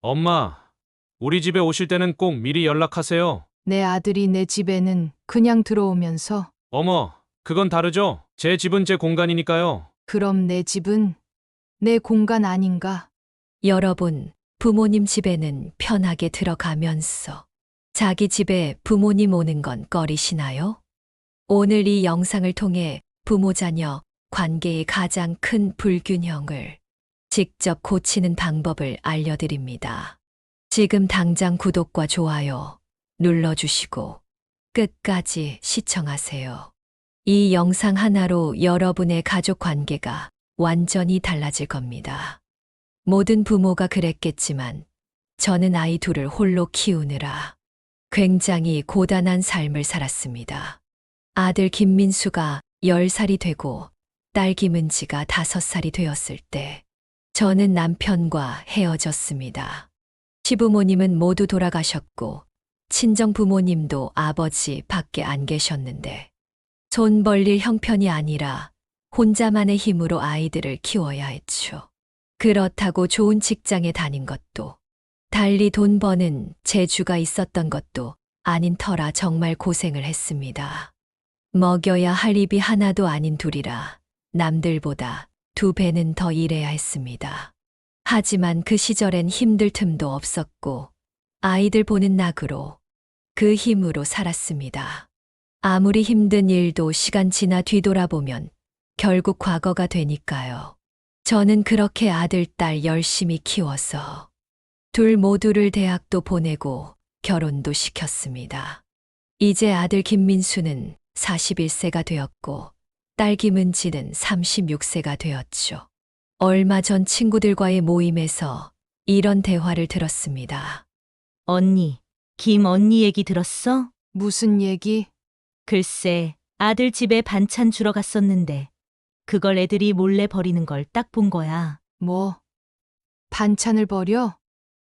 엄마, 우리 집에 오실 때는 꼭 미리 연락하세요. 내 아들이 내 집에는 그냥 들어오면서 어머, 그건 다르죠? 제 집은 제 공간이니까요. 그럼 내 집은 내 공간 아닌가? 여러분, 부모님 집에는 편하게 들어가면서 자기 집에 부모님 오는 건 꺼리시나요? 오늘 이 영상을 통해 부모-자녀 관계의 가장 큰 불균형을 직접 고치는 방법을 알려드립니다. 지금 당장 구독과 좋아요 눌러주시고 끝까지 시청하세요. 이 영상 하나로 여러분의 가족 관계가 완전히 달라질 겁니다. 모든 부모가 그랬겠지만 저는 아이 둘을 홀로 키우느라 굉장히 고단한 삶을 살았습니다. 아들 김민수가 10살이 되고 딸 김은지가 5살이 되었을 때 저는 남편과 헤어졌습니다. 시부모님은 모두 돌아가셨고 친정 부모님도 아버지 밖에 안 계셨는데 손 벌릴 형편이 아니라 혼자만의 힘으로 아이들을 키워야 했죠. 그렇다고 좋은 직장에 다닌 것도 달리 돈 버는 재주가 있었던 것도 아닌 터라 정말 고생을 했습니다. 먹여야 할 입이 하나도 아닌 둘이라 남들보다 2배는 더 일해야 했습니다. 하지만 그 시절엔 힘들 틈도 없었고 아이들 보는 낙으로 그 힘으로 살았습니다. 아무리 힘든 일도 시간 지나 뒤돌아보면 결국 과거가 되니까요. 저는 그렇게 아들, 딸 열심히 키워서 둘 모두를 대학도 보내고 결혼도 시켰습니다. 이제 아들 김민수는 41세가 되었고 딸 김은지는 36세가 되었죠. 얼마 전 친구들과의 모임에서 이런 대화를 들었습니다. 언니, 김 언니 얘기 들었어? 무슨 얘기? 글쎄, 아들 집에 반찬 주러 갔었는데 그걸 애들이 몰래 버리는 걸 딱 본 거야. 뭐? 반찬을 버려?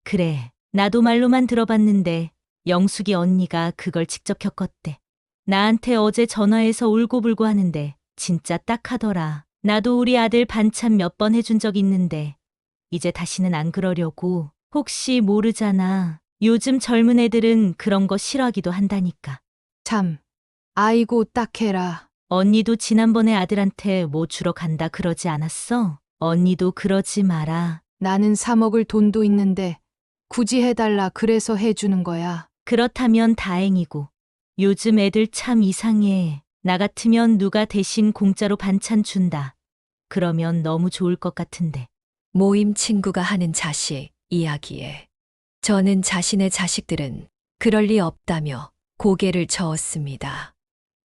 그래, 나도 말로만 들어봤는데 영숙이 언니가 그걸 직접 겪었대. 나한테 어제 전화해서 울고불고 하는데 진짜 딱 하더라. 나도 우리 아들 반찬 몇 번 해준 적 있는데 이제 다시는 안 그러려고. 혹시 모르잖아. 요즘 젊은 애들은 그런 거 싫어하기도 한다니까. 참, 아이고 딱해라. 언니도 지난번에 아들한테 뭐 주러 간다 그러지 않았어? 언니도 그러지 마라. 나는 사 먹을 돈도 있는데 굳이 해달라 그래서 해주는 거야. 그렇다면 다행이고. 요즘 애들 참 이상해. 나 같으면 누가 대신 공짜로 반찬 준다. 그러면 너무 좋을 것 같은데. 모임 친구가 하는 자식 이야기에 저는 자신의 자식들은 그럴 리 없다며 고개를 저었습니다.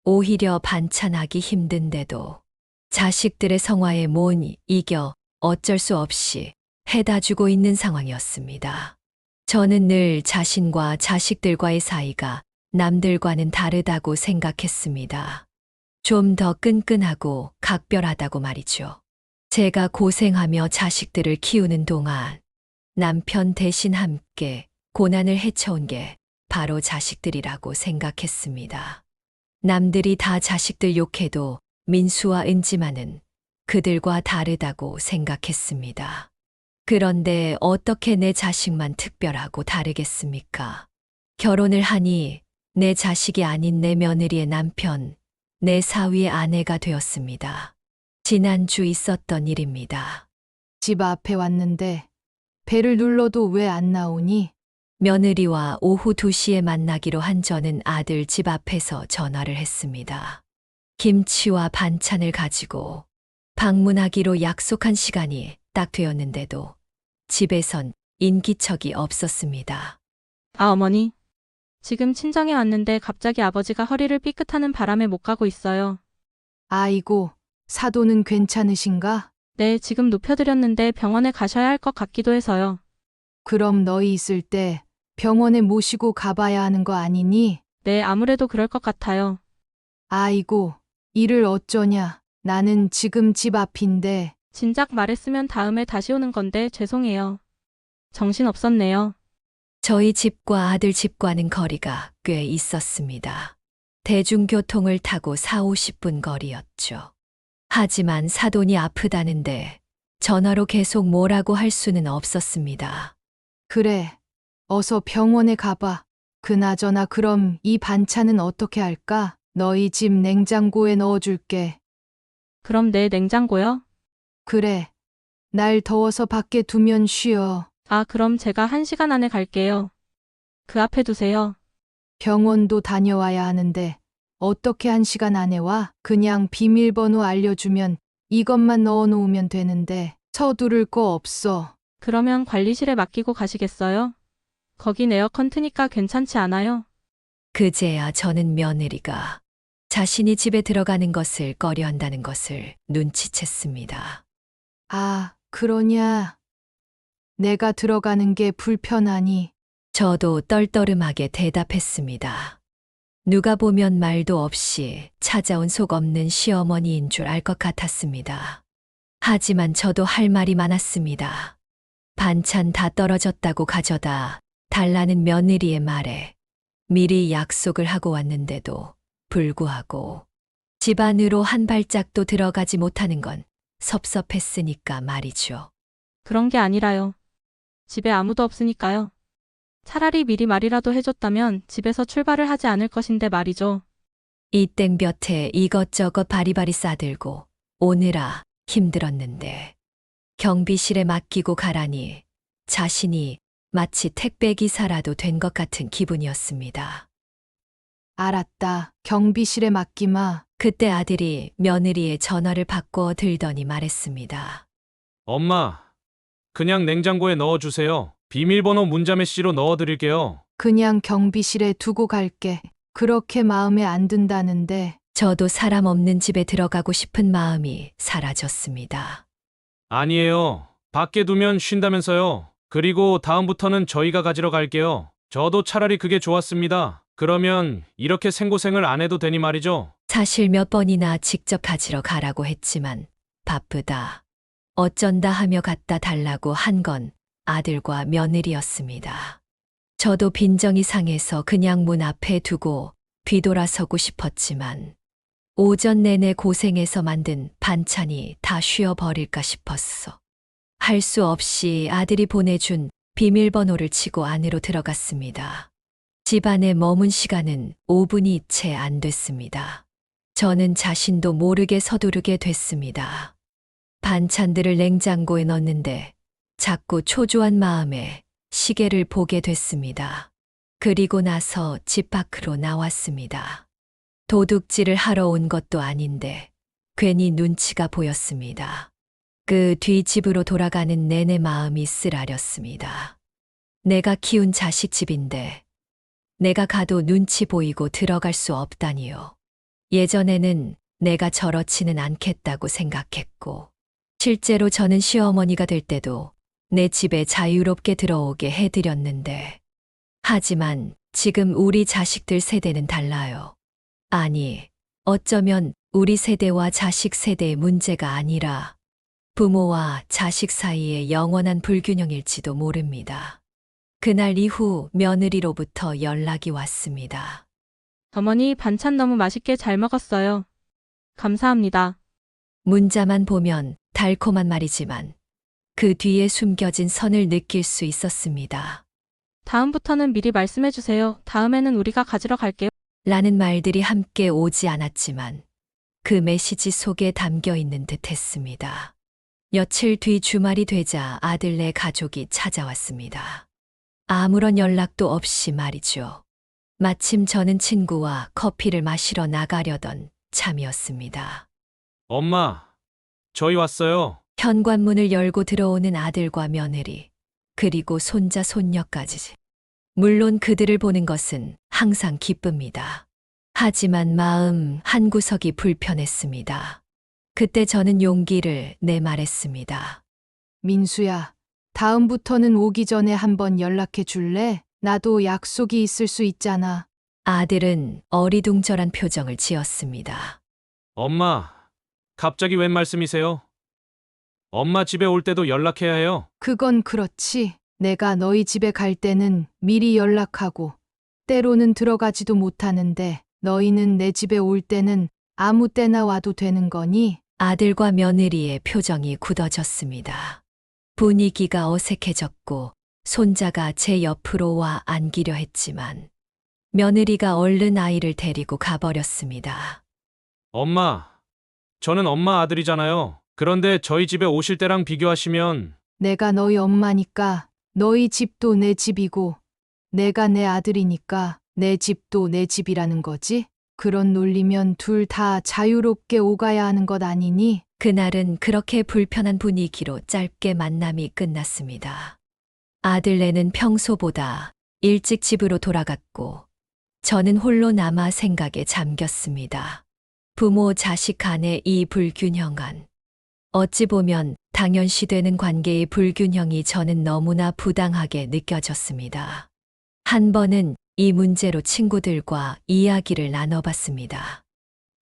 오히려 반찬하기 힘든데도 자식들의 성화에 못 이겨 어쩔 수 없이 해다 주고 있는 상황이었습니다. 저는 늘 자신과 자식들과의 사이가 남들과는 다르다고 생각했습니다. 좀 더 끈끈하고 각별하다고 말이죠. 제가 고생하며 자식들을 키우는 동안 남편 대신 함께 고난을 헤쳐온 게 바로 자식들이라고 생각했습니다. 남들이 다 자식들 욕해도 민수와 은지만은 그들과 다르다고 생각했습니다. 그런데 어떻게 내 자식만 특별하고 다르겠습니까? 결혼을 하니 내 자식이 아닌 내 며느리의 남편, 내 사위의 아내가 되었습니다. 지난주 있었던 일입니다. 집 앞에 왔는데 배를 눌러도 왜 안 나오니? 며느리와 오후 2시에 만나기로 한 저는 아들 집 앞에서 전화를 했습니다. 김치와 반찬을 가지고 방문하기로 약속한 시간이 딱 되었는데도 집에선 인기척이 없었습니다. 아, 어머니. 지금 친정에 왔는데 갑자기 아버지가 허리를 삐끗하는 바람에 못 가고 있어요. 아이고, 사도는 괜찮으신가? 네, 지금 눕혀드렸는데 병원에 가셔야 할 것 같기도 해서요. 그럼 너희 있을 때 병원에 모시고 가봐야 하는 거 아니니? 네, 아무래도 그럴 것 같아요. 아이고, 일을 어쩌냐. 나는 지금 집 앞인데. 진작 말했으면 다음에 다시 오는 건데 죄송해요. 정신 없었네요. 저희 집과 아들 집과는 거리가 꽤 있었습니다. 대중교통을 타고 4, 50분 거리였죠. 하지만 사돈이 아프다는데 전화로 계속 뭐라고 할 수는 없었습니다. 그래. 어서 병원에 가봐. 그나저나 그럼 이 반찬은 어떻게 할까? 너희 집 냉장고에 넣어줄게. 그럼 내 냉장고요? 그래. 날 더워서 밖에 두면 쉬어. 아, 그럼 제가 1시간 안에 갈게요. 그 앞에 두세요. 병원도 다녀와야 하는데 어떻게 1시간 안에 와? 그냥 비밀번호 알려주면 이것만 넣어놓으면 되는데 서두를 거 없어. 그러면 관리실에 맡기고 가시겠어요? 거긴 에어컨 트니까 괜찮지 않아요? 그제야 저는 며느리가 자신이 집에 들어가는 것을 꺼려한다는 것을 눈치챘습니다. 아, 그러냐. 내가 들어가는 게 불편하니. 저도 떨떠름하게 대답했습니다. 누가 보면 말도 없이 찾아온 속 없는 시어머니인 줄 알 것 같았습니다. 하지만 저도 할 말이 많았습니다. 반찬 다 떨어졌다고 가져다 달라는 며느리의 말에 미리 약속을 하고 왔는데도 불구하고 집 안으로 한 발짝도 들어가지 못하는 건 섭섭했으니까 말이죠. 그런 게 아니라요. 집에 아무도 없으니까요. 차라리 미리 말이라도 해줬다면 집에서 출발을 하지 않을 것인데 말이죠. 이 땡볕에 이것저것 바리바리 싸들고 오느라 힘들었는데 경비실에 맡기고 가라니 자신이 마치 택배기사라도 된 것 같은 기분이었습니다. 알았다. 경비실에 맡기마. 그때 아들이 며느리의 전화를 바꿔 들더니 말했습니다. 엄마, 그냥 냉장고에 넣어주세요. 비밀번호 문자메시지로 넣어드릴게요. 그냥 경비실에 두고 갈게. 그렇게 마음에 안 든다는데. 저도 사람 없는 집에 들어가고 싶은 마음이 사라졌습니다. 아니에요. 밖에 두면 쉰다면서요. 그리고 다음부터는 저희가 가지러 갈게요. 저도 차라리 그게 좋았습니다. 그러면 이렇게 생고생을 안 해도 되니 말이죠. 사실 몇 번이나 직접 가지러 가라고 했지만 바쁘다. 어쩐다 하며 갖다 달라고 한 건 아들과 며느리였습니다. 저도 빈정이 상해서 그냥 문 앞에 두고 뒤돌아서고 싶었지만 오전 내내 고생해서 만든 반찬이 다 쉬어버릴까 싶었어. 할 수 없이 아들이 보내준 비밀번호를 치고 안으로 들어갔습니다. 집 안에 머문 시간은 5분이 채 안 됐습니다. 저는 자신도 모르게 서두르게 됐습니다. 반찬들을 냉장고에 넣었는데 자꾸 초조한 마음에 시계를 보게 됐습니다. 그리고 나서 집 밖으로 나왔습니다. 도둑질을 하러 온 것도 아닌데 괜히 눈치가 보였습니다. 그 뒤 집으로 돌아가는 내내 마음이 쓰라렸습니다. 내가 키운 자식 집인데 내가 가도 눈치 보이고 들어갈 수 없다니요. 예전에는 내가 저렇지는 않겠다고 생각했고 실제로 저는 시어머니가 될 때도 내 집에 자유롭게 들어오게 해드렸는데 하지만 지금 우리 자식들 세대는 달라요. 아니, 어쩌면 우리 세대와 자식 세대의 문제가 아니라 부모와 자식 사이의 영원한 불균형일지도 모릅니다. 그날 이후 며느리로부터 연락이 왔습니다. 어머니 반찬 너무 맛있게 잘 먹었어요. 감사합니다. 문자만 보면 달콤한 말이지만 그 뒤에 숨겨진 선을 느낄 수 있었습니다. 다음부터는 미리 말씀해 주세요. 다음에는 우리가 가지러 갈게요. 라는 말들이 함께 오지 않았지만 그 메시지 속에 담겨 있는 듯 했습니다. 며칠 뒤 주말이 되자 아들네 가족이 찾아왔습니다. 아무런 연락도 없이 말이죠. 마침 저는 친구와 커피를 마시러 나가려던 참이었습니다. 엄마, 저희 왔어요. 현관문을 열고 들어오는 아들과 며느리, 그리고 손자 손녀까지. 물론 그들을 보는 것은 항상 기쁩니다. 하지만 마음 한구석이 불편했습니다. 그때 저는 용기를 내말했습니다. 민수야, 다음부터는 오기 전에 한번 연락해 줄래? 나도 약속이 있을 수 있잖아. 아들은 어리둥절한 표정을 지었습니다. 엄마, 갑자기 웬 말씀이세요? 엄마 집에 올 때도 연락해야 해요. 그건 그렇지. 내가 너희 집에 갈 때는 미리 연락하고 때로는 들어가지도 못하는데 너희는 내 집에 올 때는 아무 때나 와도 되는 거니? 아들과 며느리의 표정이 굳어졌습니다. 분위기가 어색해졌고 손자가 제 옆으로 와 앉기려 했지만 며느리가 얼른 아이를 데리고 가버렸습니다. 엄마, 저는 엄마 아들이잖아요. 그런데 저희 집에 오실 때랑 비교하시면 내가 너희 엄마니까 너희 집도 내 집이고 내가 내 아들이니까 내 집도 내 집이라는 거지? 그런 논리면 둘 다 자유롭게 오가야 하는 것 아니니? 그날은 그렇게 불편한 분위기로 짧게 만남이 끝났습니다. 아들네는 평소보다 일찍 집으로 돌아갔고 저는 홀로 남아 생각에 잠겼습니다. 부모 자식 간의 이 불균형한, 어찌 보면 당연시되는 관계의 불균형이 저는 너무나 부당하게 느껴졌습니다. 한 번은 이 문제로 친구들과 이야기를 나눠봤습니다.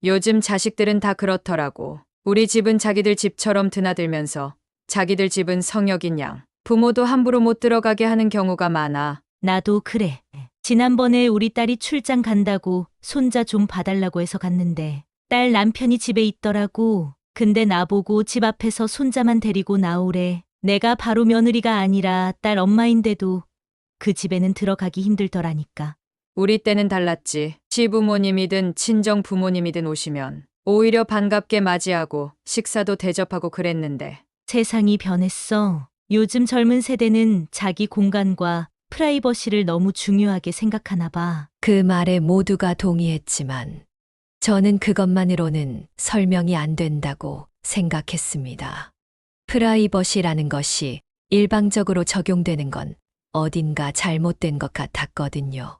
요즘 자식들은 다 그렇더라고. 우리 집은 자기들 집처럼 드나들면서 자기들 집은 성역인 양 부모도 함부로 못 들어가게 하는 경우가 많아. 나도 그래. 지난번에 우리 딸이 출장 간다고 손자 좀 봐달라고 해서 갔는데 딸 남편이 집에 있더라고. 근데 나보고 집 앞에서 손자만 데리고 나오래. 내가 바로 며느리가 아니라 딸 엄마인데도 그 집에는 들어가기 힘들더라니까. 우리 때는 달랐지. 시부모님이든 친정 부모님이든 오시면 오히려 반갑게 맞이하고 식사도 대접하고 그랬는데 세상이 변했어. 요즘 젊은 세대는 자기 공간과 프라이버시를 너무 중요하게 생각하나 봐. 그 말에 모두가 동의했지만 저는 그것만으로는 설명이 안 된다고 생각했습니다. 프라이버시라는 것이 일방적으로 적용되는 건 어딘가 잘못된 것 같았거든요.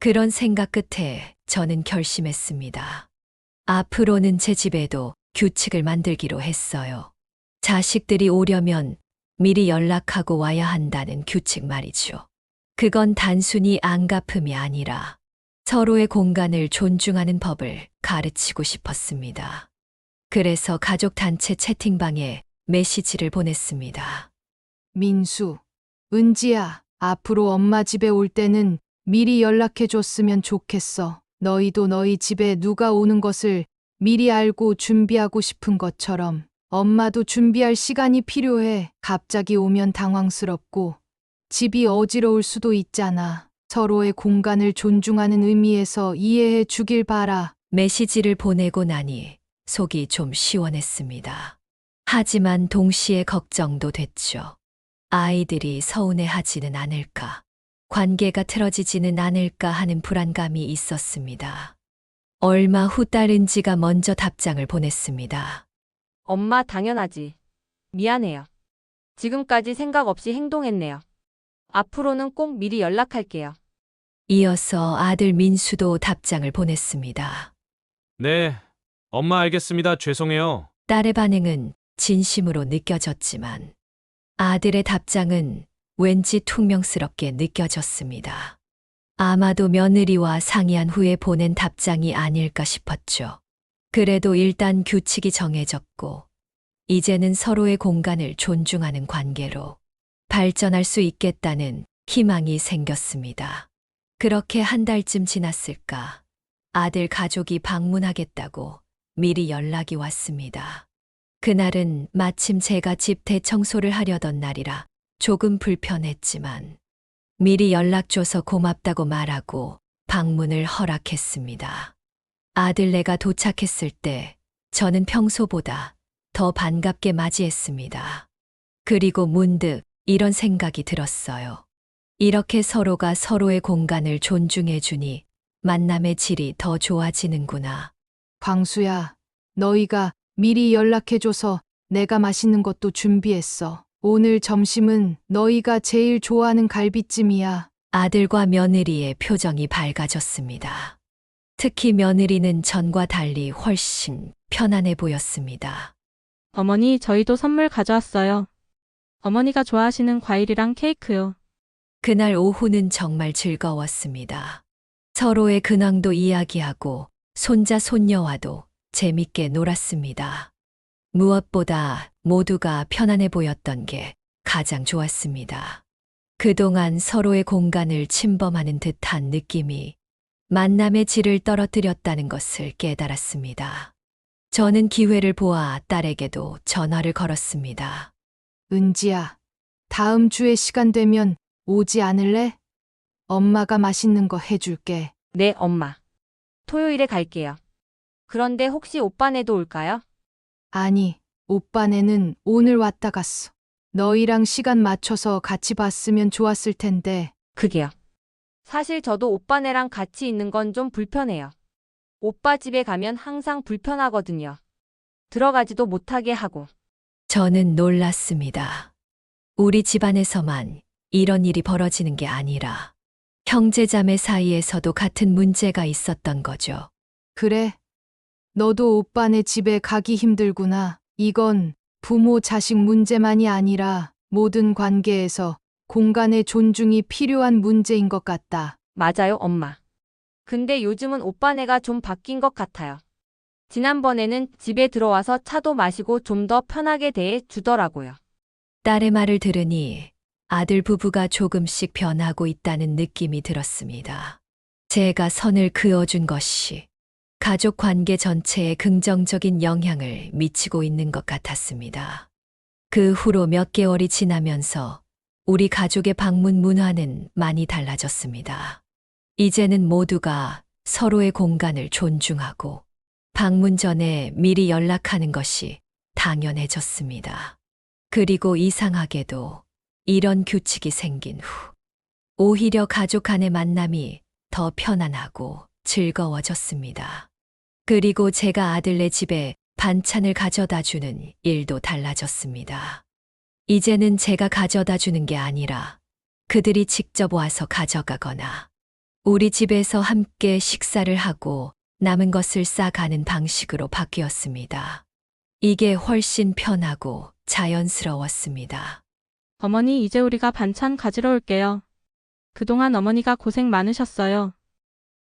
그런 생각 끝에 저는 결심했습니다. 앞으로는 제 집에도 규칙을 만들기로 했어요. 자식들이 오려면 미리 연락하고 와야 한다는 규칙 말이죠. 그건 단순히 안갚음이 아니라 서로의 공간을 존중하는 법을 가르치고 싶었습니다. 그래서 가족단체 채팅방에 메시지를 보냈습니다. 민수, 은지야, 앞으로 엄마 집에 올 때는 미리 연락해 줬으면 좋겠어. 너희도 너희 집에 누가 오는 것을 미리 알고 준비하고 싶은 것처럼 엄마도 준비할 시간이 필요해. 갑자기 오면 당황스럽고 집이 어지러울 수도 있잖아. 서로의 공간을 존중하는 의미에서 이해해 주길 바라. 메시지를 보내고 나니 속이 좀 시원했습니다. 하지만 동시에 걱정도 됐죠. 아이들이 서운해하지는 않을까, 관계가 틀어지지는 않을까 하는 불안감이 있었습니다. 얼마 후 딸 은지가 먼저 답장을 보냈습니다. 엄마 당연하지. 미안해요. 지금까지 생각 없이 행동했네요. 앞으로는 꼭 미리 연락할게요. 이어서 아들 민수도 답장을 보냈습니다. 네, 엄마 알겠습니다. 죄송해요. 딸의 반응은 진심으로 느껴졌지만 아들의 답장은 왠지 퉁명스럽게 느껴졌습니다. 아마도 며느리와 상의한 후에 보낸 답장이 아닐까 싶었죠. 그래도 일단 규칙이 정해졌고 이제는 서로의 공간을 존중하는 관계로 발전할 수 있겠다는 희망이 생겼습니다. 그렇게 한 달쯤 지났을까 아들 가족이 방문하겠다고 미리 연락이 왔습니다. 그날은 마침 제가 집 대청소를 하려던 날이라 조금 불편했지만 미리 연락줘서 고맙다고 말하고 방문을 허락했습니다. 아들네가 도착했을 때 저는 평소보다 더 반갑게 맞이했습니다. 그리고 문득 이런 생각이 들었어요. 이렇게 서로가 서로의 공간을 존중해주니 만남의 질이 더 좋아지는구나. 광수야, 너희가 미리 연락해줘서 내가 맛있는 것도 준비했어. 오늘 점심은 너희가 제일 좋아하는 갈비찜이야. 아들과 며느리의 표정이 밝아졌습니다. 특히 며느리는 전과 달리 훨씬 편안해 보였습니다. 어머니, 저희도 선물 가져왔어요. 어머니가 좋아하시는 과일이랑 케이크요. 그날 오후는 정말 즐거웠습니다. 서로의 근황도 이야기하고 손자 손녀와도 재밌게 놀았습니다. 무엇보다 모두가 편안해 보였던 게 가장 좋았습니다. 그동안 서로의 공간을 침범하는 듯한 느낌이 만남의 질을 떨어뜨렸다는 것을 깨달았습니다. 저는 기회를 보아 딸에게도 전화를 걸었습니다. 은지야, 다음 주에 시간 되면 오지 않을래? 엄마가 맛있는 거 해줄게. 네, 엄마. 토요일에 갈게요. 그런데 혹시 오빠네도 올까요? 아니, 오빠네는 오늘 왔다 갔어. 너희랑 시간 맞춰서 같이 봤으면 좋았을 텐데. 그게요. 사실 저도 오빠네랑 같이 있는 건 좀 불편해요. 오빠 집에 가면 항상 불편하거든요. 들어가지도 못하게 하고. 저는 놀랐습니다. 우리 집안에서만 이런 일이 벌어지는 게 아니라 형제자매 사이에서도 같은 문제가 있었던 거죠. 그래. 너도 오빠네 집에 가기 힘들구나. 이건 부모 자식 문제만이 아니라 모든 관계에서 공간의 존중이 필요한 문제인 것 같다. 맞아요, 엄마. 근데 요즘은 오빠네가 좀 바뀐 것 같아요. 지난번에는 집에 들어와서 차도 마시고 좀 더 편하게 대해 주더라고요. 딸의 말을 들으니 아들 부부가 조금씩 변하고 있다는 느낌이 들었습니다. 제가 선을 그어준 것이 가족 관계 전체에 긍정적인 영향을 미치고 있는 것 같았습니다. 그 후로 몇 개월이 지나면서 우리 가족의 방문 문화는 많이 달라졌습니다. 이제는 모두가 서로의 공간을 존중하고 방문 전에 미리 연락하는 것이 당연해졌습니다. 그리고 이상하게도 이런 규칙이 생긴 후 오히려 가족 간의 만남이 더 편안하고 즐거워졌습니다. 그리고 제가 아들네 집에 반찬을 가져다 주는 일도 달라졌습니다. 이제는 제가 가져다 주는 게 아니라 그들이 직접 와서 가져가거나 우리 집에서 함께 식사를 하고 남은 것을 싸가는 방식으로 바뀌었습니다. 이게 훨씬 편하고 자연스러웠습니다. 어머니, 이제 우리가 반찬 가지러 올게요. 그동안 어머니가 고생 많으셨어요.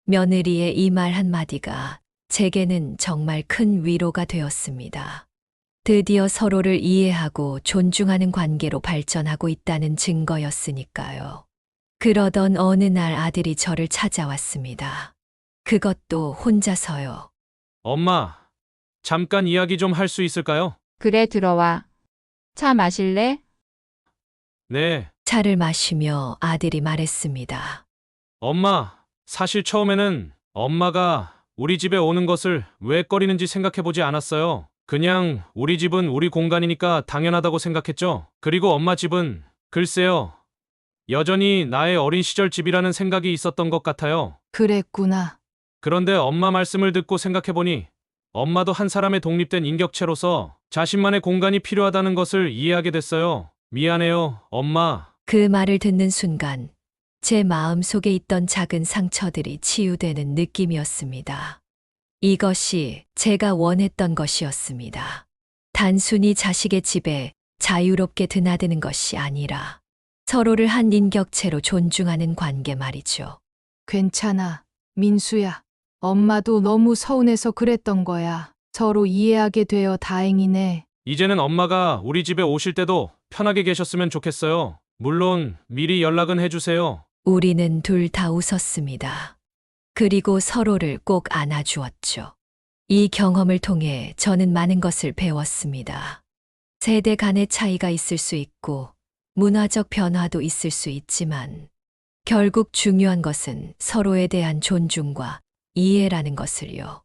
며느리의 이 말 한마디가 제게는 정말 큰 위로가 되었습니다. 드디어 서로를 이해하고 존중하는 관계로 발전하고 있다는 증거였으니까요. 그러던 어느 날 아들이 저를 찾아왔습니다. 그것도 혼자서요. 엄마, 잠깐 이야기 좀 할 수 있을까요? 그래, 들어와. 차 마실래? 네. 차를 마시며 아들이 말했습니다. 엄마, 사실 처음에는 엄마가 우리 집에 오는 것을 왜 꺼리는지 생각해보지 않았어요. 그냥 우리 집은 우리 공간이니까 당연하다고 생각했죠. 그리고 엄마 집은 글쎄요. 여전히 나의 어린 시절 집이라는 생각이 있었던 것 같아요. 그랬구나. 그런데 엄마 말씀을 듣고 생각해보니 엄마도 한 사람의 독립된 인격체로서 자신만의 공간이 필요하다는 것을 이해하게 됐어요. 미안해요, 엄마. 그 말을 듣는 순간 제 마음 속에 있던 작은 상처들이 치유되는 느낌이었습니다. 이것이 제가 원했던 것이었습니다. 단순히 자식의 집에 자유롭게 드나드는 것이 아니라 서로를 한 인격체로 존중하는 관계 말이죠. 괜찮아. 민수야. 엄마도 너무 서운해서 그랬던 거야. 서로 이해하게 되어 다행이네. 이제는 엄마가 우리 집에 오실 때도 편하게 계셨으면 좋겠어요. 물론 미리 연락은 해주세요. 우리는 둘 다 웃었습니다. 그리고 서로를 꼭 안아주었죠. 이 경험을 통해 저는 많은 것을 배웠습니다. 세대 간의 차이가 있을 수 있고 문화적 변화도 있을 수 있지만 결국 중요한 것은 서로에 대한 존중과 이해라는 것을요.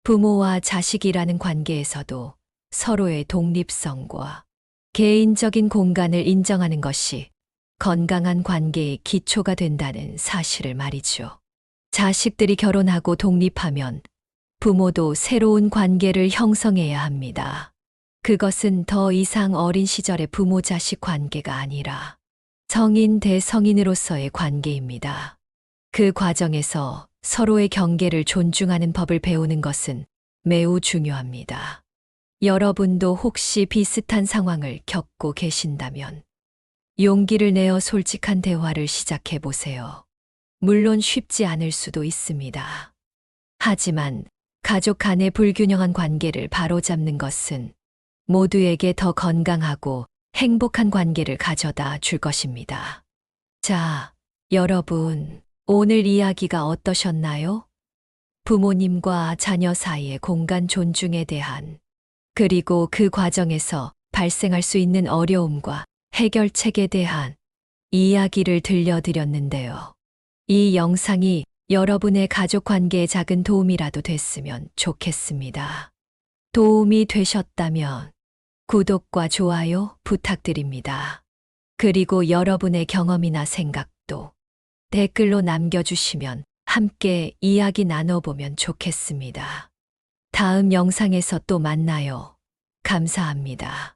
부모와 자식이라는 관계에서도 서로의 독립성과 개인적인 공간을 인정하는 것이 건강한 관계의 기초가 된다는 사실을 말이죠. 자식들이 결혼하고 독립하면 부모도 새로운 관계를 형성해야 합니다. 그것은 더 이상 어린 시절의 부모 자식 관계가 아니라 성인 대 성인으로서의 관계입니다. 그 과정에서 서로의 경계를 존중하는 법을 배우는 것은 매우 중요합니다. 여러분도 혹시 비슷한 상황을 겪고 계신다면 용기를 내어 솔직한 대화를 시작해 보세요. 물론 쉽지 않을 수도 있습니다. 하지만 가족 간의 불균형한 관계를 바로잡는 것은 모두에게 더 건강하고 행복한 관계를 가져다 줄 것입니다. 자, 여러분, 오늘 이야기가 어떠셨나요? 부모님과 자녀 사이의 공간 존중에 대한, 그리고 그 과정에서 발생할 수 있는 어려움과 해결책에 대한 이야기를 들려드렸는데요. 이 영상이 여러분의 가족 관계에 작은 도움이라도 됐으면 좋겠습니다. 도움이 되셨다면 구독과 좋아요 부탁드립니다. 그리고 여러분의 경험이나 생각도 댓글로 남겨주시면 함께 이야기 나눠보면 좋겠습니다. 다음 영상에서 또 만나요. 감사합니다.